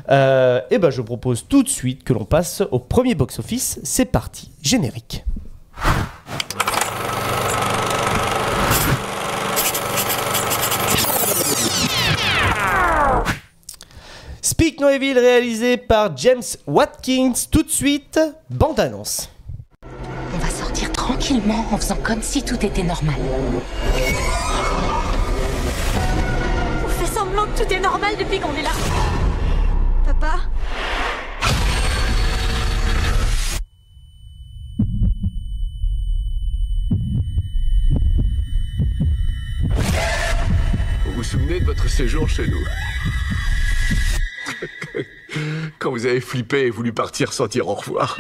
Et ben je propose tout de suite que l'on passe au premier box-office. C'est parti, générique. Speak No Evil réalisé par James Watkins. Tout de suite, bande-annonce. On va sortir tranquillement en faisant comme si tout était normal. On fait semblant que tout est normal depuis qu'on est là. Papa ? Vous vous souvenez de votre séjour chez nous? Quand vous avez flippé et voulu partir sans dire au revoir.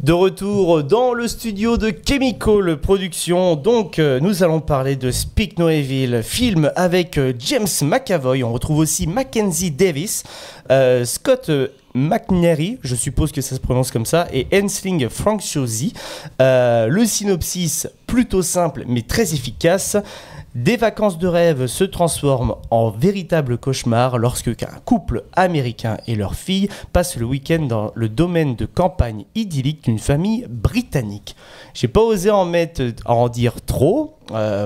De retour dans le studio de Chemical Productions, donc nous allons parler de Speak No Evil, film avec James McAvoy, on retrouve aussi Mackenzie Davis, Scott McNairy, je suppose que ça se prononce comme ça, et Ensling Franciosi. Le synopsis plutôt simple mais très efficace. Des vacances de rêve se transforment en véritable cauchemar lorsque un couple américain et leur fille passent le week-end dans le domaine de campagne idyllique d'une famille britannique. J'ai pas osé en dire trop,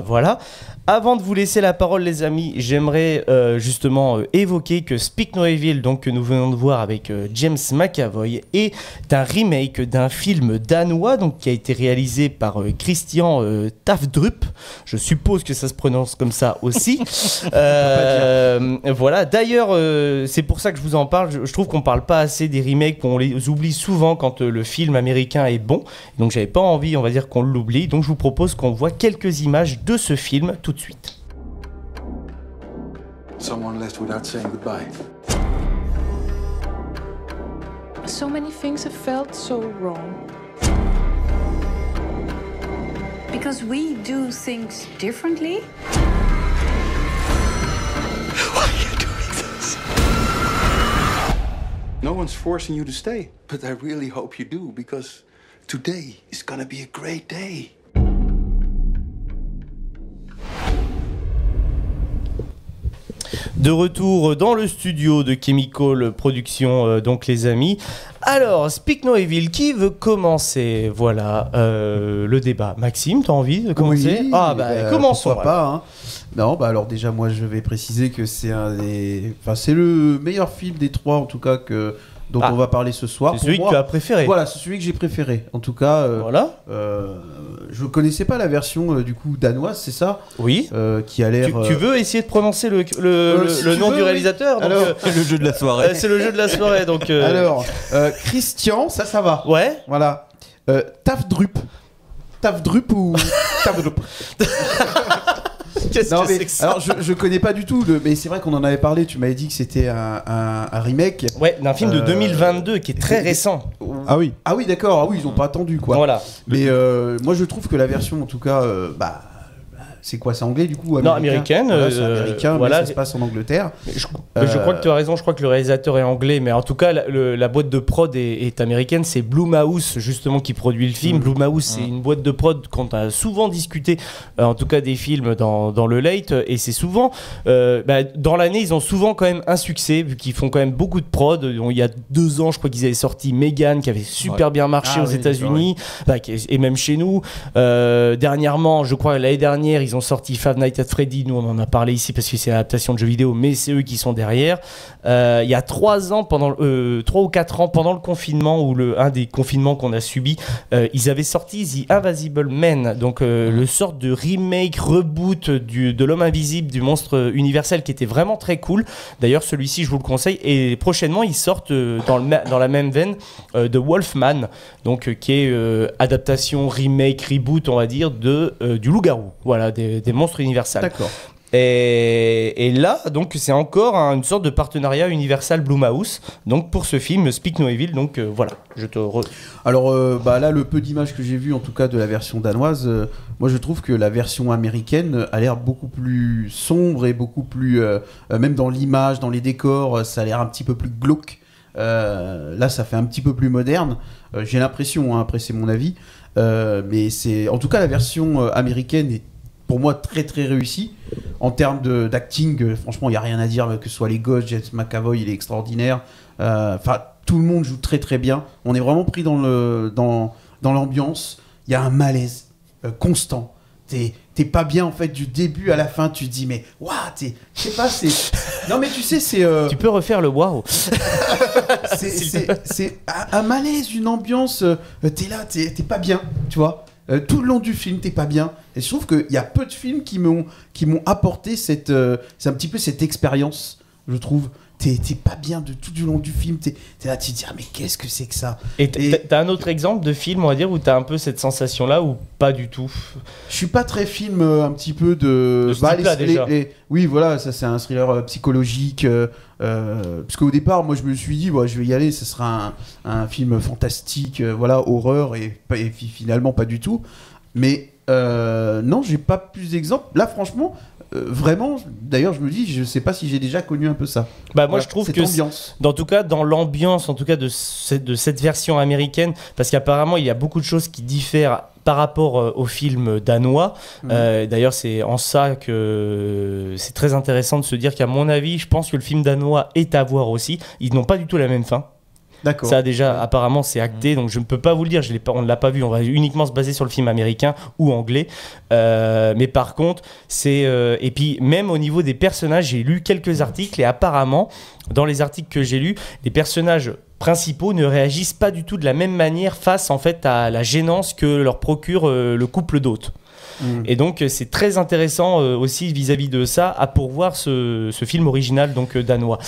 voilà. Avant de vous laisser la parole, les amis, j'aimerais justement évoquer que Speak No Evil, donc que nous venons de voir avec James McAvoy, est un remake d'un film danois, donc qui a été réalisé par Christian Tafdrup. Je suppose que ça se prononce comme ça aussi. Voilà. D'ailleurs, c'est pour ça que je vous en parle. Je trouve qu'on parle pas assez des remakes, qu'on les oublie souvent quand le film américain est bon. Donc j'avais pas envie, on va dire, qu'on l'oublie. Donc je vous propose qu'on voit quelques images de ce film tout de suite. Someone left without saying goodbye. So many things have felt so wrong. Because we do things differently. Why are you doing this? No one's forcing you to stay, but I really hope you do, because today is gonna be a great day. De retour dans le studio de Chemical Productions, donc les amis. Alors, Speak No Evil, qui veut commencer? Voilà, le débat. Maxime, t'as envie de commencer? Oui, commençons. Pourquoi pas, hein. Non, alors déjà, moi, je vais préciser que c'est c'est le meilleur film des trois, en tout cas, dont on va parler ce soir. C'est celui que tu as préféré. Voilà, c'est celui que j'ai préféré. En tout cas, voilà. Je connaissais pas la version du coup danoise, c'est ça? Oui. Qui a l'air. Tu veux essayer de prononcer le nom du réalisateur? Oui. Alors, c'est le jeu de la soirée. C'est le jeu de la soirée, donc. Alors, Christian, ça va. Ouais. Voilà. Tafdrup. Tafdrup ou Tafdrup. Qu'est-ce que c'est que ça? Alors je connais pas du tout, mais c'est vrai qu'on en avait parlé, tu m'avais dit que c'était un remake. Ouais, d'un film de 2022 qui est très récent. Ah oui. Ah oui, d'accord, ah oui, ils ont pas attendu quoi. Voilà. Mais moi je trouve que la version en tout cas, c'est quoi, c'est anglais du coup? Non, américaine. Voilà, c'est américain, voilà. mais ça se passe en Angleterre. Je crois que tu as raison, je crois que le réalisateur est anglais, mais en tout cas, la boîte de prod est américaine. C'est Blumhouse, justement, qui produit le film. Blumhouse, c'est une boîte de prod qu'on a souvent discuté, en tout cas des films dans le late, et c'est souvent, dans l'année, ils ont souvent quand même un succès, vu qu'ils font quand même beaucoup de prod. Il y a 2 ans, je crois qu'ils avaient sorti Megan, qui avait super bien marché aux États-Unis, et même chez nous. Dernièrement, je crois l'année dernière, ils ont sorti Five Nights at Freddy. Nous on en a parlé ici parce que c'est une adaptation de jeux vidéo, mais c'est eux qui sont derrière. Il y a 3 ans, 3 ou 4 ans, pendant le confinement, ou un des confinements qu'on a subi, ils avaient sorti The Invisible Man, donc le sort de remake, reboot de l'homme invisible, du monstre universel, qui était vraiment très cool. D'ailleurs celui-ci je vous le conseille, et prochainement ils sortent dans la même veine de Wolfman, donc qui est adaptation, remake, reboot on va dire du loup-garou, voilà, des monstres universels. D'accord. Et là, donc, c'est encore une sorte de partenariat Universal Blumhouse. Donc, pour ce film, Speak No Evil. Donc, voilà. Alors, là, le peu d'images que j'ai vues, en tout cas de la version danoise, moi, je trouve que la version américaine a l'air beaucoup plus sombre et beaucoup plus, même dans l'image, dans les décors, ça a l'air un petit peu plus glauque. Là, ça fait un petit peu plus moderne. J'ai l'impression, hein, après c'est mon avis, mais c'est en tout cas la version américaine est pour moi très très réussie en termes d'acting. Franchement, il y a rien à dire, que ce soit les gosses, James McAvoy, il est extraordinaire. Enfin, tout le monde joue très très bien. On est vraiment pris dans l'ambiance. Il y a un malaise constant. T'es pas bien en fait du début à la fin. Tu te dis mais waouh, je sais pas, c'est non mais tu sais c'est. Tu peux refaire le waouh. c'est un malaise, une ambiance. T'es là, t'es pas bien, tu vois. Tout le long du film, t'es pas bien. Et je trouve qu'il y a peu de films qui m'ont apporté c'est un petit peu cette expérience, je trouve. T'es pas bien de tout du long du film. T'es là, tu te dis, mais qu'est-ce que c'est que ça? Et t'as un autre exemple de film, on va dire, où t'as un peu cette sensation-là ou pas du tout? Je suis pas très film un petit peu de ce type-là, déjà. Oui, voilà, ça c'est un thriller psychologique. Parce qu'au départ, moi je me suis dit, je vais y aller, ce sera un film fantastique, voilà, horreur, et finalement pas du tout. Mais non, j'ai pas plus d'exemples. Là, franchement. Vraiment, d'ailleurs, je me dis, je sais pas si j'ai déjà connu un peu ça. Bah moi, je trouve que ambiance. En tout cas, dans l'ambiance, en tout cas de cette version américaine, parce qu'apparemment, il y a beaucoup de choses qui diffèrent par rapport au film danois. D'ailleurs, c'est en ça que c'est très intéressant de se dire qu'à mon avis, je pense que le film danois est à voir aussi. Ils n'ont pas du tout la même fin. D'accord. Ça déjà, apparemment, c'est acté, donc je ne peux pas vous le dire, on ne l'a pas vu, on va uniquement se baser sur le film américain ou anglais. Mais par contre, et puis même au niveau des personnages, j'ai lu quelques articles et apparemment, dans les articles que j'ai lus, les personnages principaux ne réagissent pas du tout de la même manière face en fait à la gênance que leur procure le couple d'hôtes. Et donc c'est très intéressant aussi vis-à-vis de ça à pourvoir ce film original donc danois.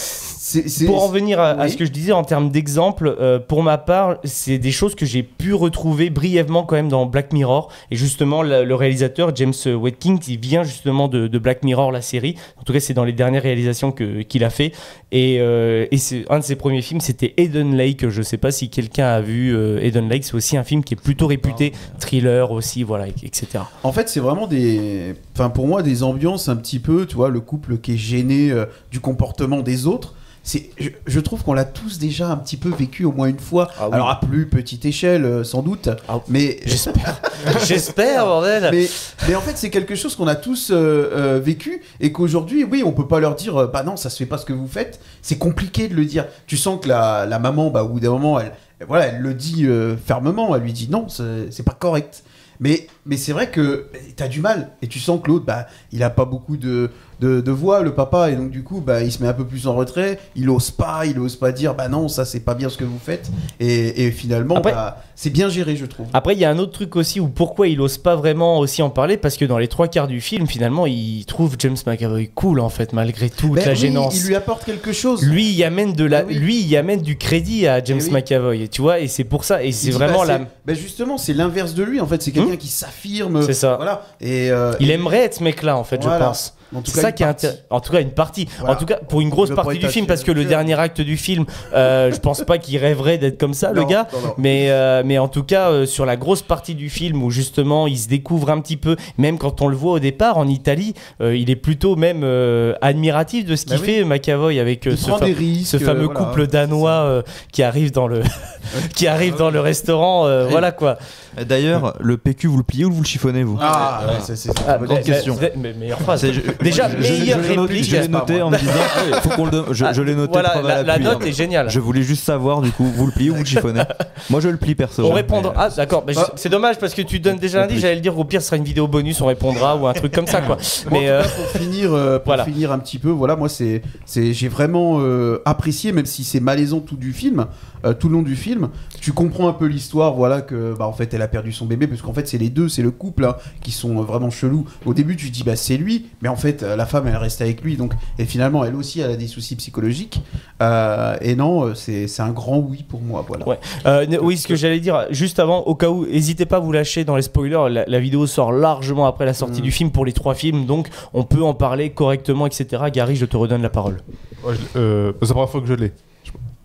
Pour en venir à ce que je disais en termes d'exemple, pour ma part, c'est des choses que j'ai pu retrouver brièvement quand même dans Black Mirror. Et justement, le réalisateur James Watkins, il vient justement de Black Mirror, la série. En tout cas, c'est dans les dernières réalisations qu'il a fait. Et c'est un de ses premiers films, c'était Eden Lake. Je ne sais pas si quelqu'un a vu Eden Lake. C'est aussi un film qui est plutôt réputé thriller aussi, voilà, etc. En fait, c'est vraiment pour moi, des ambiances un petit peu, tu vois, le couple qui est gêné du comportement des autres. Je trouve qu'on l'a tous déjà un petit peu vécu au moins une fois. Ah oui. Alors à plus petite échelle sans doute, mais j'espère bordel. Mais en fait c'est quelque chose qu'on a tous vécu et qu'aujourd'hui oui on peut pas leur dire bah non ça se fait pas ce que vous faites. C'est compliqué de le dire. Tu sens que la maman au bout d'un moment elle le dit fermement. Elle lui dit non c'est pas correct. Mais c'est vrai que t'as du mal et tu sens que l'autre il a pas beaucoup de voix, le papa, et donc du coup il se met un peu plus en retrait, il ose pas dire non ça c'est pas bien ce que vous faites et finalement après, c'est bien géré je trouve. Après il y a un autre truc aussi où pourquoi il ose pas vraiment aussi en parler, parce que dans les 3/4 du film finalement il trouve James McAvoy cool en fait malgré toute la gênance. Il lui apporte quelque chose. Lui il amène il amène du crédit à James McAvoy, tu vois, et c'est pour ça, et c'est vraiment justement c'est l'inverse de lui en fait, c'est quelqu'un qui s'affirme. C'est ça. Voilà. Et il aimerait être ce mec-là en fait, je pense. C'est ça qui est en tout cas une partie. Voilà. En tout cas pour une grosse partie du film, parce que le dernier acte du film, je pense pas qu'il rêverait d'être comme ça, le gars. Non. Mais en tout cas sur la grosse partie du film où justement il se découvre un petit peu, même quand on le voit au départ en Italie, il est plutôt même admiratif de ce qu'il fait McAvoy avec ce fameux couple danois qui arrive dans le restaurant. Voilà quoi. D'ailleurs, le PQ, vous le pliez ou vous le chiffonnez, vous? C'est une grande question. Meilleure phrase. Déjà, meilleure réplique. Je l'ai noté en me disant, faut qu'on le je l'ai noté. Voilà, la note est géniale. Je voulais juste savoir, du coup, vous le pliez ou vous le chiffonnez? Moi, je le plie perso. On répondra. Ah, d'accord. C'est dommage parce que tu donnes déjà l'indice. J'allais le dire, au pire, ce sera une vidéo bonus, on répondra ou un truc comme ça, quoi. Mais pour finir un petit peu, voilà, moi, j'ai vraiment apprécié, même si c'est malaisant tout le long du film. Tu comprends un peu l'histoire, voilà, que en fait, elle a perdu son bébé, parce qu'en fait, c'est les deux, c'est le couple qui sont vraiment chelous. Au début, tu te dis, c'est lui, mais en fait, la femme, elle reste avec lui, donc, et finalement, elle aussi, elle a des soucis psychologiques. Et non, c'est un grand oui pour moi, voilà. Ouais. Oui, ce que j'allais dire, juste avant, au cas où, n'hésitez pas à vous lâcher dans les spoilers, la vidéo sort largement après la sortie du film pour les 3 films, donc on peut en parler correctement, etc. Gary, je te redonne la parole. C'est la première fois que je l'ai.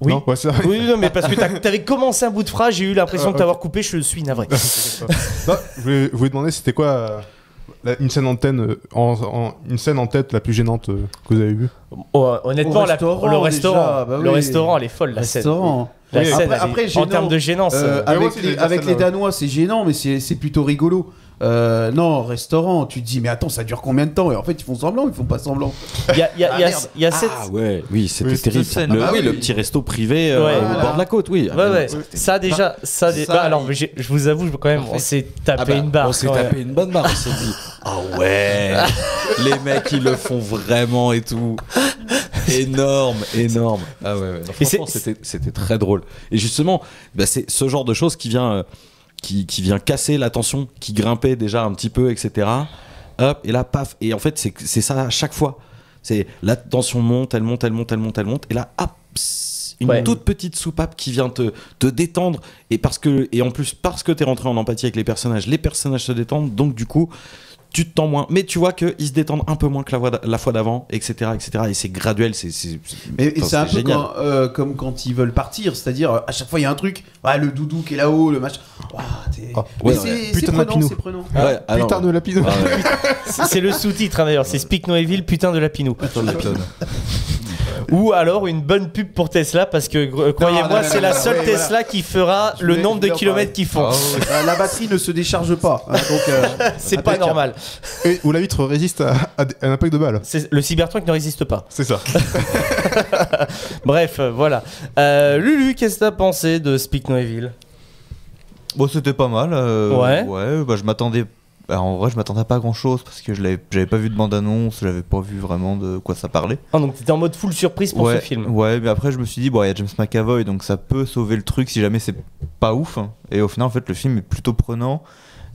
Oui. Non, non, mais parce que t'avais commencé un bout de phrase, j'ai eu l'impression de t'avoir coupé, je suis navré. Je voulais demander c'était quoi une scène une scène en tête la plus gênante que vous avez vue. Honnêtement, le restaurant, le restaurant, elle est folle, la scène. La scène, après, en termes de gênance. Avec les Danois, c'est gênant, mais c'est plutôt rigolo. Non, restaurant, tu te dis, mais attends, ça dure combien de temps? Et en fait, ils font semblant, ils font pas semblant. Il y a cette. Ah ouais, oui, c'était terrible. Le petit resto privé au bord de la côte, oui. Ouais. Ça déjà. Alors, je vous avoue, quand même, on s'est tapé une barre. On s'est tapé une bonne barre. On s'est dit, ah ouais, les mecs, ils le font vraiment et tout. Énorme. Ah ouais. Non, franchement, c'était très drôle. Et justement, c'est ce genre de choses qui vient casser la tension, qui grimpait déjà un petit peu, etc. Hop, et là, paf. Et en fait, c'est ça à chaque fois. C'est la tension monte, elle monte. Et là, hop, une toute petite soupape qui vient te détendre. Et en plus, parce que t'es rentré en empathie avec les personnages se détendent. Donc, du coup, tu te tends moins, mais tu vois qu'ils se détendent un peu moins que la fois d'avant, etc. Et c'est graduel, c'est un peu génial. comme quand ils veulent partir, c'est-à-dire à chaque fois il y a un truc, le doudou qui est là-haut, le machin. Putain de Lapinou. Putain de Lapinou. C'est le sous-titre d'ailleurs, c'est Speak No Evil, putain de Lapinou. Ou alors une bonne pub pour Tesla, parce que croyez-moi, c'est la seule Tesla qui fera le nombre de kilomètres qu'ils font. La batterie ne se décharge pas, donc c'est pas normal. Ou la vitre résiste à un impact de balle. Le Cybertruck ne résiste pas. C'est ça. Bref, voilà. Lulu, qu'est-ce que t'as pensé de Speak No Evil? Bon, c'était pas mal. Je m'attendais. En vrai, je m'attendais pas à grand chose parce que j'avais pas vu de bande-annonce, j'avais pas vu vraiment de quoi ça parlait. Ah, donc t'étais en mode full surprise pour ce film. Ouais, mais après je me suis dit, il y a James McAvoy, donc ça peut sauver le truc si jamais c'est pas ouf. Et au final, en fait, le film est plutôt prenant.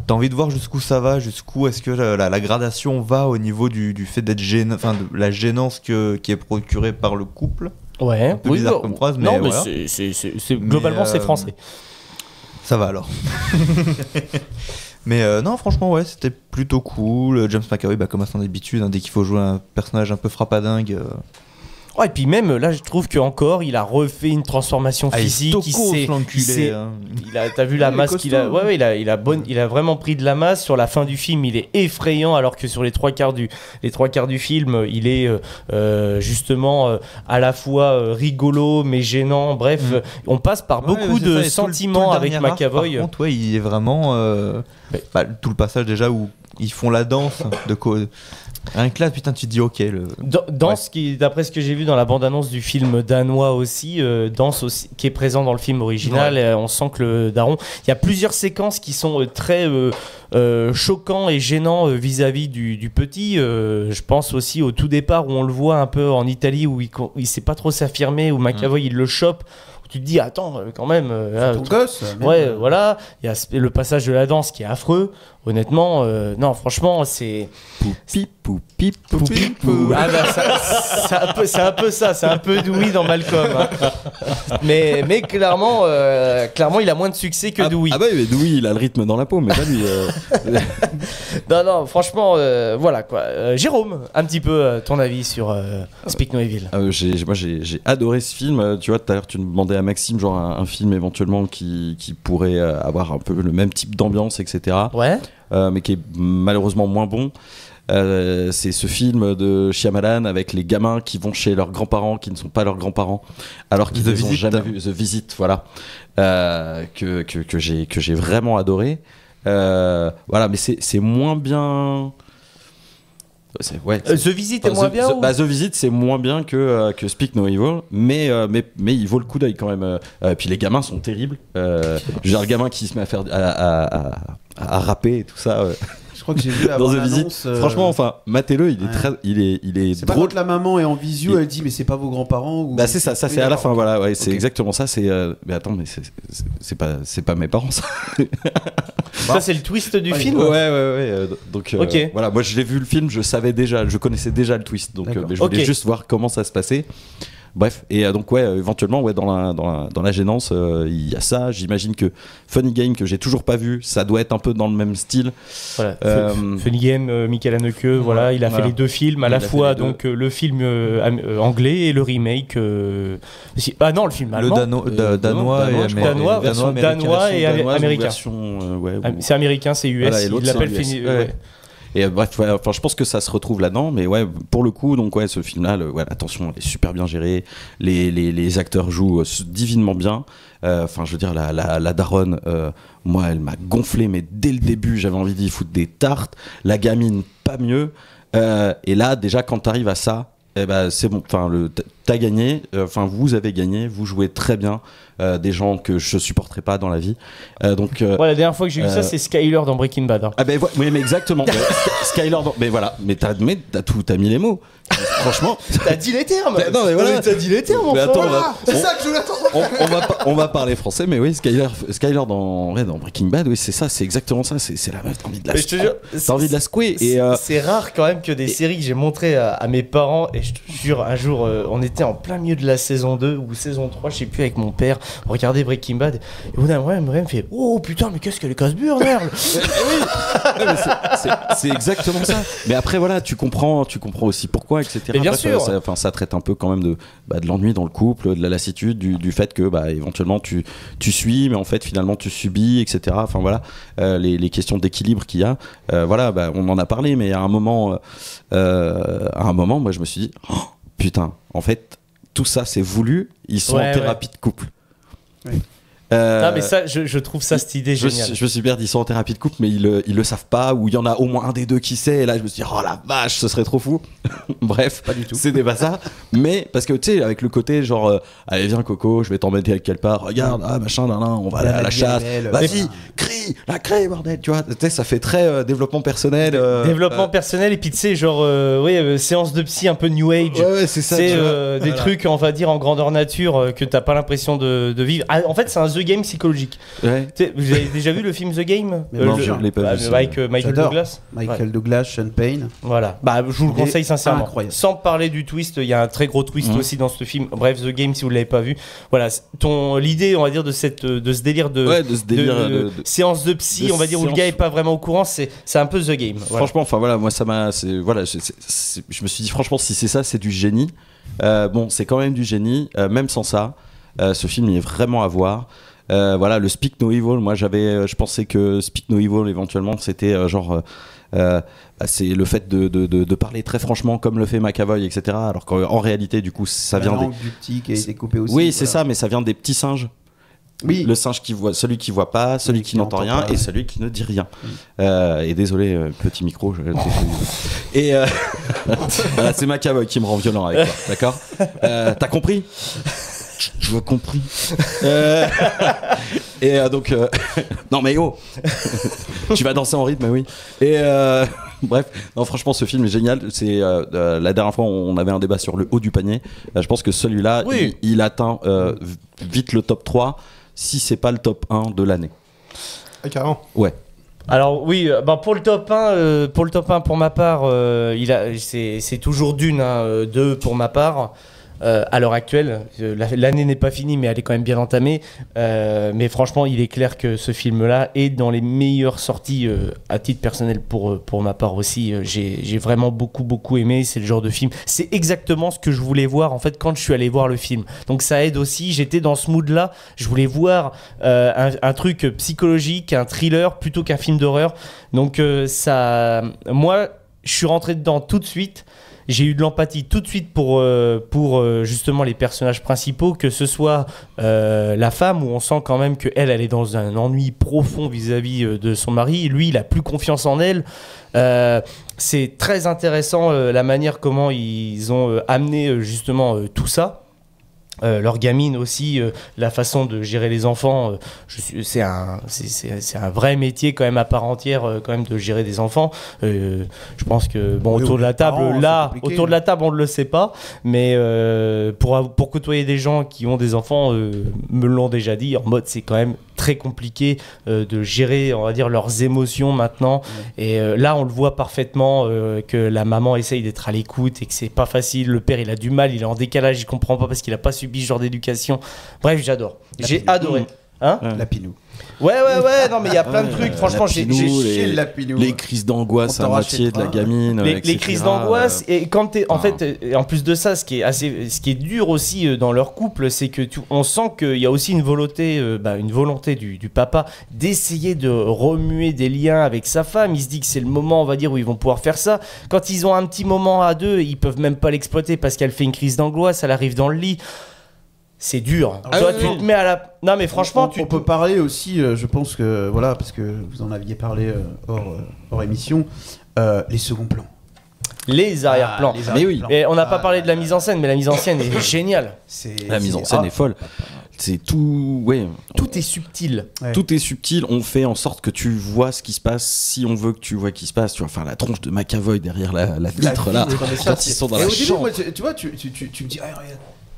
T'as envie de voir jusqu'où ça va, jusqu'où est-ce que la gradation va au niveau du fait d'être gênant, enfin de la gênance qui est procurée par le couple. Ouais, un peu bizarre comme phrase, mais voilà. Globalement, c'est français. Ça va alors. Mais non, franchement, c'était plutôt cool. James McAvoy, comme à son habitude, dès qu'il faut jouer un personnage un peu frappadingue. Ouais, et puis même là, je trouve qu'encore, il a refait une transformation physique. T'as vu la masse qu'il a. Ouais, il a vraiment pris de la masse. Sur la fin du film, il est effrayant, alors que sur les trois quarts du film, il est justement à la fois rigolo mais gênant. Bref, on passe par beaucoup de sentiments avec McAvoy. Par contre, il est vraiment tout le passage déjà où ils font la danse de rien que là, putain, tu te dis ok. Danse qui, d'après ce que j'ai vu dans la bande-annonce du film danois aussi, danse aussi, qui est présent dans le film original. On sent que le daron. Il y a plusieurs séquences qui sont très choquants et gênants vis-à-vis du petit. Je pense aussi au tout départ où on le voit un peu en Italie où il sait pas trop s'affirmer, où McAvoy il le chope. Tu te dis attends quand même. Ton gosse. Voilà. Il y a le passage de la danse qui est affreux. Honnêtement, non, franchement, c'est. Poupi. Ah c'est un peu ça, c'est un peu Dewey dans Malcolm. Mais clairement, il a moins de succès que Dewey. Ah bah oui, mais Dewey, il a le rythme dans la peau, mais pas lui. Non, franchement, voilà quoi. Jérôme, un petit peu ton avis sur Speak No Evil. Moi, j'ai adoré ce film. Tu vois, tout à l'heure, tu me demandais à Maxime, genre un film éventuellement qui pourrait avoir un peu le même type d'ambiance, etc. Ouais. Mais qui est malheureusement moins bon. C'est ce film de Shyamalan avec les gamins qui vont chez leurs grands-parents qui ne sont pas leurs grands-parents alors qu'ils ne les ont jamais vus. The Visit, voilà, que j'ai vraiment adoré. Voilà, mais c'est moins bien. The Visit est moins bien The Visit c'est moins bien que Speak No Evil, mais il vaut le coup d'œil quand même. Puis les gamins sont terribles. Genre le gamin qui se met à faire à rapper et tout ça. Je crois que j'ai vu dans The Visit. Franchement, enfin, matez-le, il est c'est drôle. Pas quand la maman est en visio, elle dit mais c'est pas vos grands-parents ou... Bah c'est ça c'est à la fin, voilà, ouais, c'est exactement ça. C'est mais attends, mais c'est pas mes parents ça. Ça c'est le twist du film. Ouais. Donc voilà, moi je l'ai vu le film, je connaissais déjà le twist, donc mais je voulais juste voir comment ça se passait. Bref, et donc éventuellement dans la gênance, il y a ça. J'imagine que Funny Game, que j'ai toujours pas vu, ça doit être un peu dans le même style. Voilà. Funny Game, Michael Haneke, voilà, il a fait les deux films à la fois, donc le film anglais et le remake. Non, le film allemand. Le danois et américain. C'est américain, c'est US. Voilà, et il l'appelle Et bref, enfin, je pense que ça se retrouve là-dedans, mais ouais, pour le coup, donc ouais, ce film-là, attention, il est super bien géré, les acteurs jouent divinement bien. Enfin, je veux dire, la daronne, moi, elle m'a gonflé, mais dès le début, j'avais envie d'y foutre des tartes. La gamine, pas mieux. Et là, déjà, quand t'arrives à ça, eh ben, c'est bon. Enfin, t'as gagné. Enfin, vous avez gagné. Vous jouez très bien. Des gens que je supporterais pas dans la vie. Donc, la dernière fois que j'ai vu ça, c'est Skyler dans Breaking Bad. Hein. Ah ben oui, mais exactement. Skyler, mais voilà. Mais t'as mis les mots. Franchement, t'as dit les termes. Non, mais voilà. T'as dit les termes. Mais attends, c'est ça que je voulais attendre. on va parler français, mais oui, Skyler dans Breaking Bad, oui, c'est ça, c'est exactement ça. C'est la meuf, t'as envie de la secouer. Et c'est rare quand même que des séries que j'ai montrées à mes parents, et je te jure, un jour, on était en plein milieu de la saison 2 ou saison 3, je sais plus, avec mon père, on regardait Breaking Bad, et au bout d'un moment, elle me fait oh putain, mais qu'est-ce qu'elle est casse-burne, merde. C'est exactement ça. Mais après, voilà, tu comprends aussi pourquoi, etc. Mais bien sûr. Ça traite un peu quand même de l'ennui dans le couple, de la lassitude, du fait que éventuellement tu suis, mais en fait finalement tu subis, etc. Enfin voilà, les questions d'équilibre qu'il y a. Voilà, on en a parlé, mais à un moment, moi je me suis dit oh, putain, en fait tout ça c'est voulu. Ils sont en thérapie de couple. Oui. Non mais ça, je trouve ça cette idée géniale. Je me suis bien dit, ils sont en thérapie de couple, mais ils le savent pas, ou il y en a au moins un des deux qui sait, et là je me suis dit, oh la vache, ce serait trop fou. Bref, pas du tout. C'est des ça. Mais parce que tu sais, avec le côté genre, allez viens Coco, je vais t'emmener avec quelque part, regarde, machin, on va aller à la chasse, vas-y, crie, bordel, tu vois, tu sais, ça fait très développement personnel. Développement personnel, et puis tu sais, genre, séance de psy un peu new age. Ouais, c'est ça. C'est des trucs, on va dire, en grandeur nature, que t'as pas l'impression de vivre. Ah, en fait, c'est un The Game psychologique. Ouais. Vous avez déjà vu le film The Game je l'ai pas vu. Avec Michael Douglas. Michael Douglas, Sean Payne. Voilà. Je vous le conseille sincèrement. Incroyable. Sans parler du twist, il y a un très gros twist aussi dans ce film. Bref, The Game, si vous l'avez pas vu. Voilà. L'idée, on va dire, de ce délire de séance de psy, on va dire, où le gars est pas vraiment au courant, c'est un peu The Game. Voilà. Franchement, enfin voilà, moi ça m'a. Voilà, je me suis dit, franchement, si c'est ça, c'est du génie. Bon, c'est quand même du génie, même sans ça. Ce film, il est vraiment à voir. Voilà, le Speak No Evil, moi je pensais que Speak No Evil éventuellement c'était c'est le fait de parler très franchement comme le fait McAvoy, etc. Alors qu'en réalité du coup ça vient du petit qui a été coupé aussi. Oui, c'est ça, mais ça vient des petits singes. Oui. Le singe qui voit, celui qui voit pas, celui qui n'entend rien et celui qui ne dit rien. Et désolé, petit micro. Et voilà, c'est McAvoy qui me rend violent avec toi, d'accord. T'as compris? Je vois compris. Et donc non mais tu vas danser en rythme, oui. Et bref, non franchement ce film est génial. C'est la dernière fois on avait un débat sur le haut du panier. Je pense que celui-là il atteint vite le top 3 si c'est pas le top 1 de l'année. Ah, carrément. Ouais. Alors oui, pour le top 1 pour ma part, c'est toujours Dune 2 pour ma part. À l'heure actuelle, l'année n'est pas finie, mais elle est quand même bien entamée. Mais franchement, il est clair que ce film-là est dans les meilleures sorties à titre personnel pour ma part aussi. J'ai vraiment beaucoup aimé. C'est le genre de film. C'est exactement ce que je voulais voir en fait quand je suis allé voir le film. Donc ça aide aussi. J'étais dans ce mood-là. Je voulais voir un truc psychologique, un thriller plutôt qu'un film d'horreur. Donc moi, je suis rentré dedans tout de suite. J'ai eu de l'empathie tout de suite pour justement les personnages principaux, que ce soit la femme, où on sent quand même qu'elle est dans un ennui profond vis-à-vis de son mari. Lui, il a plus confiance en elle. C'est très intéressant la manière comment ils ont amené justement tout ça. Leur gamine aussi, la façon de gérer les enfants, c'est un vrai métier quand même à part entière quand même de gérer des enfants. Je pense que autour de la table on ne le sait pas, mais pour côtoyer des gens qui ont des enfants me l'ont déjà dit, en mode c'est quand même très compliqué de gérer, on va dire, leurs émotions maintenant. Et là on le voit parfaitement que la maman essaye d'être à l'écoute et que c'est pas facile. Le père il a du mal, il est en décalage, il comprend pas parce qu'il a pas subi ce genre d'éducation. Bref, j'adore. J'ai adoré. Hein Lapinou. Ouais, non mais il y a plein de trucs, franchement j'ai chié le Lapinou. Les crises d'angoisse à moitié de la gamine. Les crises d'angoisse, et quand t'es, en fait, en plus de ça, ce qui est dur aussi dans leur couple, c'est que on sent qu'il y a aussi une volonté du papa d'essayer de remuer des liens avec sa femme. Il se dit que c'est le moment, on va dire, où ils vont pouvoir faire ça. Quand ils ont un petit moment à deux, ils peuvent même pas l'exploiter parce qu'elle fait une crise d'angoisse, elle arrive dans le lit. C'est dur. Toi, tu te mets à la. Non, mais franchement, on peut parler aussi. Je pense que voilà, parce que vous en aviez parlé hors émission, les seconds plans. Les arrière-plans. Mais oui. Et on n'a pas parlé de la mise en scène, mais la mise en scène est géniale. La mise en scène est folle. C'est tout. Ouais. Tout est subtil. Ouais. Tout est subtil. On fait en sorte que tu vois ce qui se passe. Si on veut que tu vois ce qui se passe, tu vas faire la tronche de McAvoy derrière la vitre là. Quand ils sont dans la chambre. Au début, moi, tu vois, tu me dis.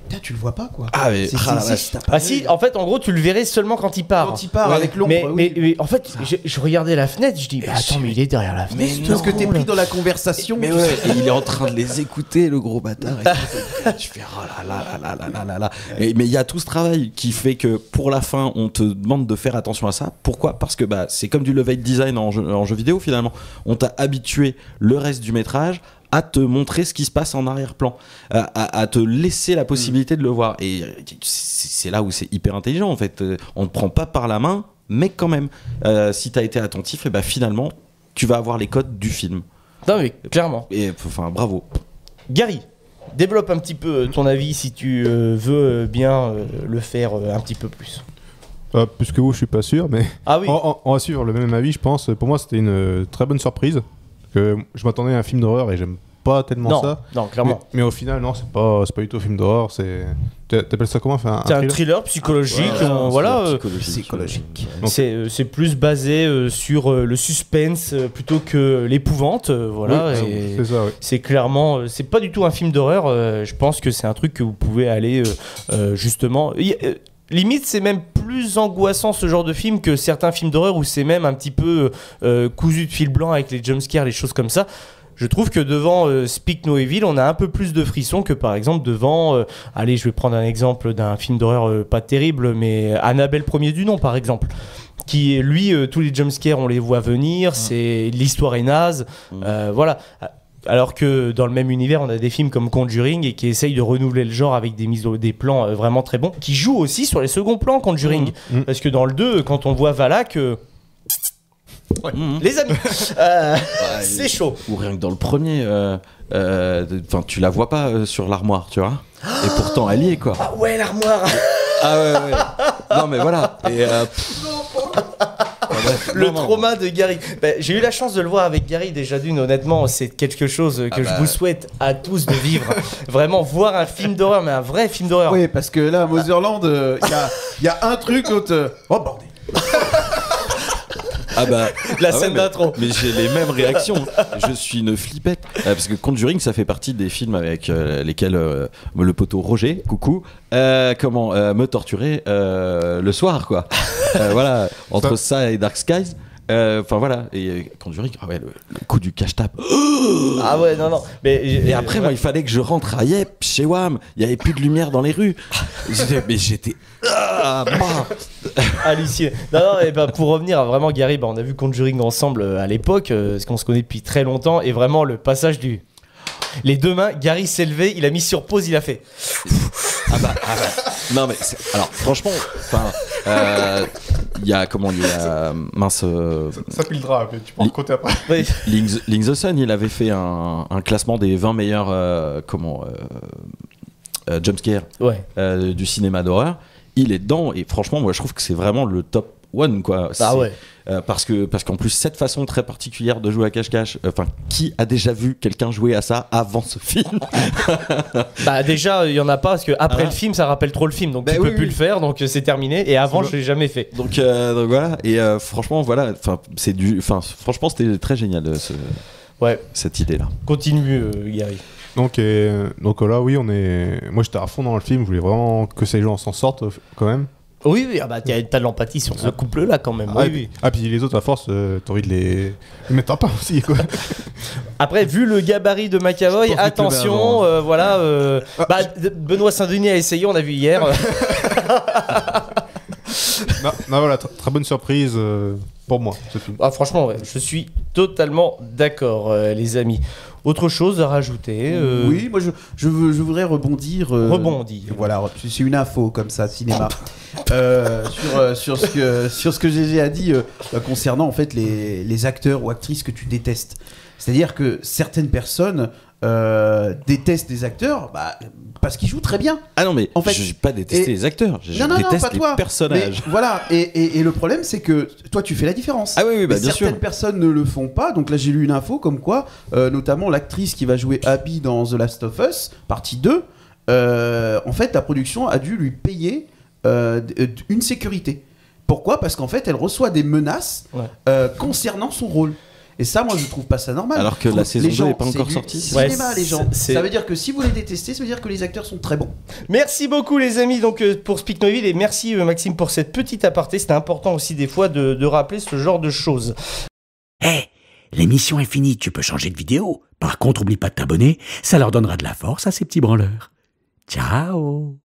Putain, tu le vois pas quoi. Ah mais si, en fait, en gros, tu le verrais seulement quand il part. Quand il part avec l'ombre. Mais en fait, je regardais la fenêtre, je dis attends, mais il est derrière la fenêtre. Parce que t'es pris dans la conversation. Mais ouais, et il est en train de les écouter, le gros bâtard. Et tu fais oh là. Mais il y a tout ce travail qui fait que pour la fin, on te demande de faire attention à ça. Pourquoi ? Parce que c'est comme du level design en jeu vidéo finalement. On t'a habitué le reste du métrage à te montrer ce qui se passe en arrière-plan, à te laisser la possibilité de le voir. Et c'est là où c'est hyper intelligent en fait. On ne te prend pas par la main, mais quand même, si tu as été attentif, et finalement, tu vas avoir les codes du film. Non mais clairement. Et enfin, bravo. Gary, développe un petit peu ton avis si tu veux bien le faire un petit peu plus. Puisque vous, je suis pas sûr, mais ah oui. on va suivre le même avis, je pense. Pour moi, c'était une très bonne surprise. Que je m'attendais à un film d'horreur et j'aime pas tellement ça. Non, clairement. Mais au final, non, c'est pas du tout un film d'horreur. T'appelles ça comment ? C'est un thriller psychologique. Psychologique. C'est plus basé sur le suspense plutôt que l'épouvante. Voilà. Oui, c'est ça, oui. C'est clairement, c'est pas du tout un film d'horreur. Je pense que c'est un truc que vous pouvez aller justement. Limite, c'est même plus angoissant ce genre de film que certains films d'horreur où c'est même un petit peu cousu de fil blanc avec les jumpscares, les choses comme ça. Je trouve que devant Speak No Evil, on a un peu plus de frissons que par exemple devant... allez, je vais prendre un exemple d'un film d'horreur pas terrible, mais Annabelle premier du nom par exemple. Qui, lui, tous les jumpscares, on les voit venir, l'histoire est naze, voilà. Alors que dans le même univers, on a des films comme Conjuring et qui essayent de renouveler le genre avec des plans vraiment très bons, qui jouent aussi sur les seconds plans Conjuring. Parce que dans le 2, quand on voit Valak, les amis, c'est chaud. Ou rien que dans le premier, tu la vois pas sur l'armoire, tu vois. Et pourtant, elle y est quoi. Ah ouais, l'armoire. Ah ouais. Non mais voilà. Et le trauma de Gary. J'ai eu la chance de le voir avec Gary déjà d'une, honnêtement, c'est quelque chose que je vous souhaite à tous de vivre. Vraiment, voir un film d'horreur, mais un vrai film d'horreur. Oui, parce que là, à Motherland, il y a un truc, l'autre... Oh bordel. La scène d'intro. Mais j'ai les mêmes réactions. Je suis une flippette. Parce que Conjuring, ça fait partie des films avec lesquels le poteau Roger, coucou, me torturer le soir, quoi. Voilà, entre ça et Dark Skies. Enfin voilà, et Conjuring, le coup du cache-tape. Ah ouais, non. Et après, moi, il fallait que je rentre à Yep, chez WAM. Il n'y avait plus de lumière dans les rues. J'étais. Halluciné. Non, et pour revenir à vraiment Gary, on a vu Conjuring ensemble à l'époque, parce qu'on se connaît depuis très longtemps, et vraiment le passage du. Les deux mains, Gary s'est levé, il a mis sur pause, il a fait. Non mais alors franchement, il y a mince. Ça pue le drap, mais tu peux en côté après. Link the Sun, il avait fait un classement des 20 meilleurs jumpscares du cinéma d'horreur. Il est dedans et franchement, moi je trouve que c'est vraiment le top one quoi. Parce qu'en plus cette façon très particulière de jouer à cache-cache, qui a déjà vu quelqu'un jouer à ça avant ce film? Déjà il y en a pas parce que après le film ça rappelle trop le film, donc tu peux plus le faire, donc c'est terminé, et avant je l'ai jamais fait, donc voilà. Et franchement voilà, franchement c'était très génial cette idée là. Continue Gary. Donc là oui, moi j'étais à fond dans le film, je voulais vraiment que ces gens s'en sortent quand même. Oui, t'as de l'empathie sur ce couple-là quand même. Oui. Puis les autres, à force, t'as envie de les mettre en pas aussi, quoi. Après, vu le gabarit de McAvoy, attention, Benoît Saint-Denis a essayé, on a vu hier. Non, voilà, très bonne surprise pour moi, ce film. Ah, franchement, ouais, je suis totalement d'accord, les amis. Autre chose à rajouter Oui, moi je voudrais rebondir. Rebondir. Voilà, c'est une info comme ça, cinéma. sur ce que GG a dit concernant en fait les acteurs ou actrices que tu détestes. C'est-à-dire que certaines personnes détestent des acteurs parce qu'ils jouent très bien. Ah non, mais en fait, je n'ai pas détesté les acteurs, je déteste pas les toi. personnages. Mais, voilà, et le problème c'est que toi tu fais la différence. Ah oui, mais bien sûr. certaines personnes ne le font pas, donc là j'ai lu une info comme quoi, notamment l'actrice qui va jouer Abby dans The Last of Us, partie 2, en fait la production a dû lui payer une sécurité. Pourquoi ? Parce qu'en fait elle reçoit des menaces concernant son rôle. Et ça, moi, je trouve pas ça normal. Alors que la saison 2 n'est pas encore sortie. Cinéma, les gens. Ça veut dire que si vous les détestez, ça veut dire que les acteurs sont très bons. Merci beaucoup, les amis, donc pour Speak No Evil, et merci Maxime pour cette petite aparté. C'était important aussi des fois de rappeler ce genre de choses. L'émission est finie, tu peux changer de vidéo. Par contre, oublie pas de t'abonner, ça leur donnera de la force à ces petits branleurs. Ciao.